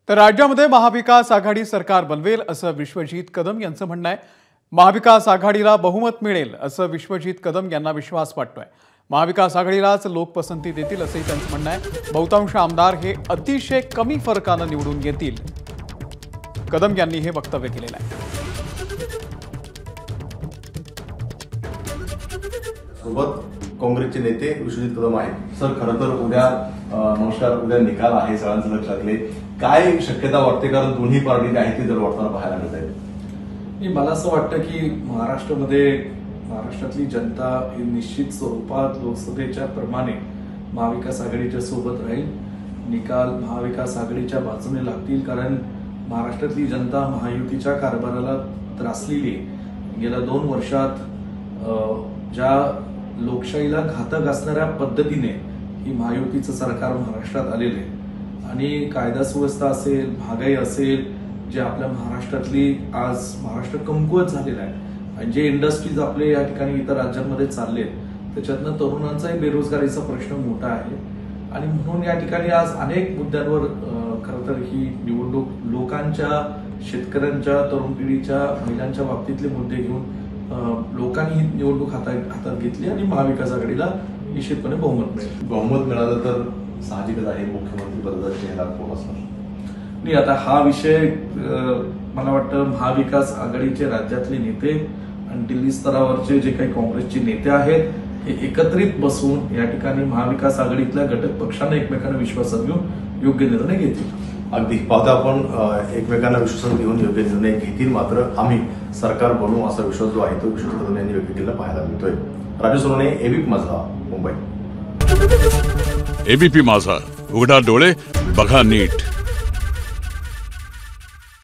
तर राज्यामध्ये महाविकास आघाडी सरकार बनवेल असं विश्वजीत कदम यांचं म्हणणं आहे। महाविकास आघाडीला बहुमत मिळेल असं विश्वजीत कदम यांना विश्वास वाटतोय। महाविकास आघाडीलाच लोक पसंती देतील असंही त्यांचं म्हणणं आहे। बहुतांश आमदार हे अतिशय कमी फरकानं निवडून येतील, कदम यांनी हे वक्तव्य केलेलं आहे। सोबत काँग्रेसचे नेते विश्वजीत कदम आहेत। सर, खरं तर उद्या नमस्कार, उद्या निकाल आहे, सगळ्यांचं लक्ष लागले, काय शक्यता वाटते? कारण दोन्ही पार्टी आहेत ती जर वाटताना पाहायला मिळत आहे। मला असं वाटतं की महाराष्ट्रातली जनता ही निश्चित स्वरूपात लोकसभेच्या प्रमाणे महाविकास आघाडीच्या सोबत राहील। निकाल महाविकास आघाडीच्या बाजूने लागतील, कारण महाराष्ट्रातली जनता महायुतीच्या कारभाराला त्रासलेली आहे। गेल्या 2 वर्षात ज्या लोकशाहीला घातक असणाऱ्या पद्धतीने ही महायुतीचं सरकार महाराष्ट्रात आलेलं आहे आणि कायदा सुव्यवस्था असेल, महागाई असेल, जे आपल्या महाराष्ट्रातली आज महाराष्ट्र कमकुवत झालेला आहे आणि जे इंडस्ट्रीज आपले या ठिकाणी इतर राज्यांमध्ये चालले आहेत, त्याच्यातनं तरुणांचाही बेरोजगारीचा प्रश्न मोठा आहे आणि म्हणून या ठिकाणी आज अनेक मुद्द्यांवर खरं तर ही निवडणूक लोकांच्या, शेतकऱ्यांच्या, तरुण पिढीच्या, महिलांच्या बाबतीतले मुद्दे घेऊन लोकांनी ही निवडणूक हातात घेतली आणि महाविकास आघाडीला निश्चितपणे बहुमत मिळेल। बहुमत मिळालं तर साहजिकच आहे मुख्यमंत्री पदाचा चेहरा कोण असणार? नाही, आता हा विषय मला वाटतं महाविकास आघाडीचे राज्यातले नेते आणि दिल्ली स्तरावरचे जे काही काँग्रेसचे नेते आहेत हे एकत्रित बसून या ठिकाणी महाविकास आघाडीतल्या घटक पक्षांना एकमेकांना विश्वासात घेऊन योग्य निर्णय घेतील। अगदी पाहता आपण एकमेकांना विश्वासात घेऊन योग्य निर्णय घेतील, मात्र आम्ही सरकार बनवू असा विश्वास जो आहे तो विश्वजीत कदम यांनी व्यक्त केलेला पाहायला मिळतोय। राजू सोनवणे, एबीपी माझा, मुंबई। एबीपी माझा, उघडा डोळे बघा नीट।